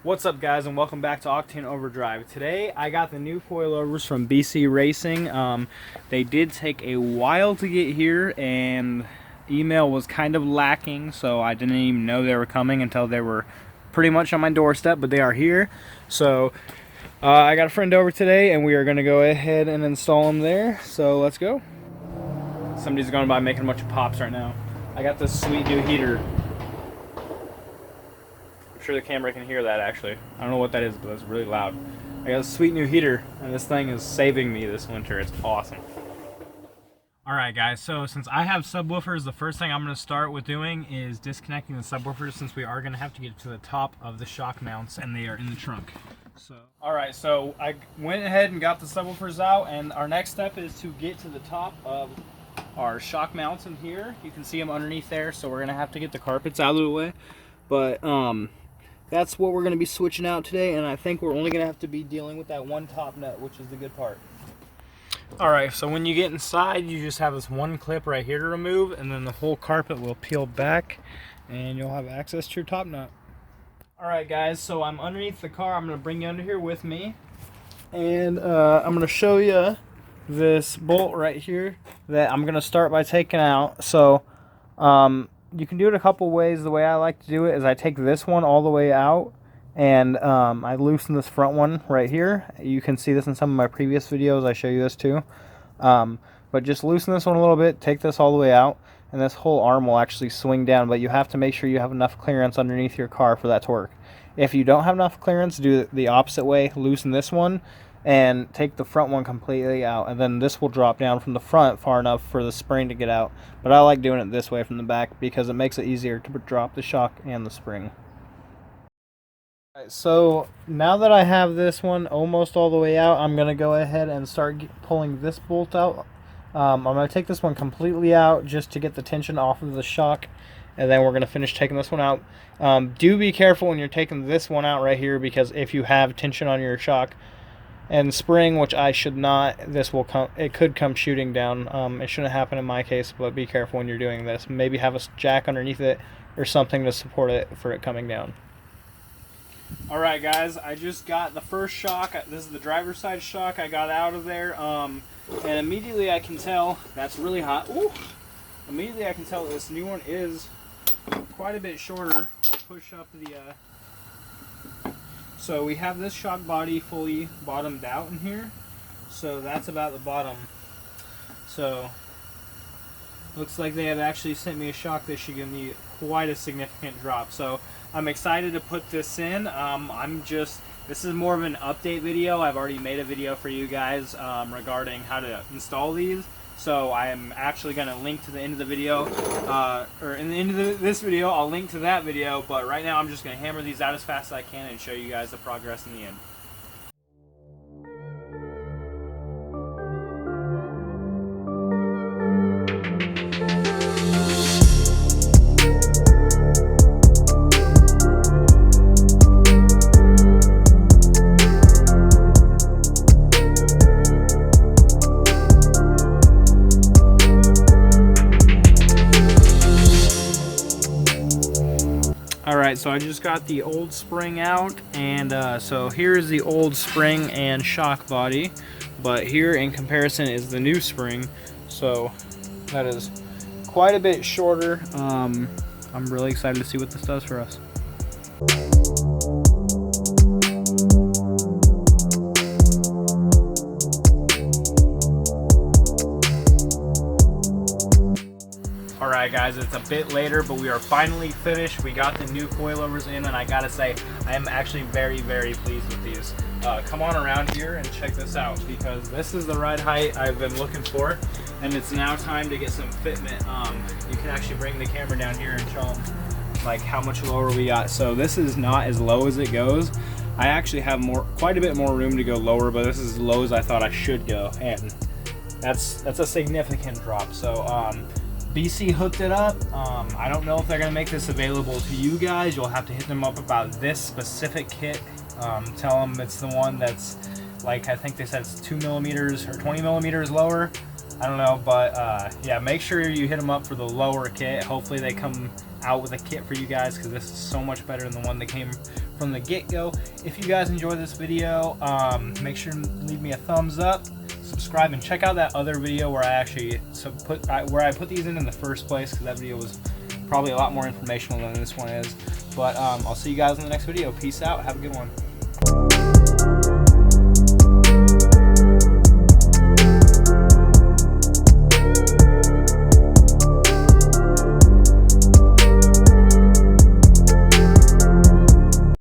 What's up, guys, and welcome back to Octane Overdrive. Today I got the new coilovers from BC Racing. They did take a while to get here, and email was kind of lacking, so I didn't even know they were coming until they were pretty much on my doorstep, but they are here. So I got a friend over today, and we are going to go ahead and install them there, so let's go. Somebody's going by making a bunch of pops right now. I got this sweet new heater. I'm sure the camera can hear that. Actually, I don't know what that is, but it's really loud. I got a sweet new heater, and this thing is saving me this winter. It's awesome. Alright guys, so since I have subwoofers, the first thing I'm going to start with doing is disconnecting the subwoofers, since we are going to have to get to the top of the shock mounts, and they are in the trunk. Alright, so I went ahead and got the subwoofers out, and our next step is to get to the top of our shock mounts in here. You can see them underneath there, so we're going to have to get the carpets out of the way. But that's what we're going to be switching out today, and I think we're only going to have to be dealing with that one top nut, which is the good part. Alright, so when you get inside, you just have this one clip right here to remove, and then the whole carpet will peel back, and you'll have access to your top nut. Alright guys, so I'm underneath the car. I'm going to bring you under here with me, and I'm going to show you this bolt right here that I'm going to start by taking out. So you can do it a couple ways. The way I like to do it is I take this one all the way out, and I loosen this front one right here. You can see this in some of my previous videos. I show you this too. But just loosen this one a little bit, take this all the way out, and this whole arm will actually swing down, but you have to make sure you have enough clearance underneath your car for that to work. If you don't have enough clearance, do it the opposite way. Loosen this one and take the front one completely out, and then this will drop down from the front far enough for the spring to get out. But I like doing it this way from the back because it makes it easier to drop the shock and the spring. Alright, so now that I have this one almost all the way out, I'm going to go ahead and start pulling this bolt out. I'm going to take this one completely out just to get the tension off of the shock, and then we're going to finish taking this one out. Do be careful when you're taking this one out right here, because if you have tension on your shock and spring, which I should not, this will come, it could come shooting down. It shouldn't happen in my case, but be careful when you're doing this. Maybe have a jack underneath it or something to support it for it coming down. Alright guys, I just got the first shock. This is the driver's side shock I got out of there, and immediately I can tell that's really hot. Ooh. Immediately I can tell this new one is quite a bit shorter. I'll push up the so we have this shock body fully bottomed out in here, so that's about the bottom. So looks like they have actually sent me a shock that should give me quite a significant drop. So I'm excited to put this in. This is more of an update video. I've already made a video for you guys regarding how to install these. So I am actually going to link to the end of the video, or in the end of this video, I'll link to that video, but right now I'm just going to hammer these out as fast as I can and show you guys the progress in the end. Alright, so I just got the old spring out, and so here's the old spring and shock body, but here in comparison is the new spring, so that is quite a bit shorter. I'm really excited to see what this does for us. Alright guys, it's a bit later, but we are finally finished. We got the new coilovers in, and I gotta say, I am actually very, very pleased with these. Come on around here and check this out, because this is the ride height I've been looking for, and it's now time to get some fitment. You can actually bring the camera down here and show them like how much lower we got. So this is not as low as it goes. I actually have quite a bit more room to go lower, but this is as low as I thought I should go, and that's a significant drop. So BC hooked it up. I don't know if they're gonna make this available to you guys. You'll have to hit them up about this specific kit. Tell them it's the one that's, like, I think they said it's 2 millimeters or 20 millimeters lower. I don't know, but yeah, make sure you hit them up for the lower kit. Hopefully they come out with a kit for you guys, because this is so much better than the one that came from the get-go. If you guys enjoyed this video, make sure to leave me a thumbs up, subscribe, and check out that other video where I actually put these in the first place, because that video was probably a lot more informational than this one is. But I'll see you guys in the next video. Peace out. Have a good one.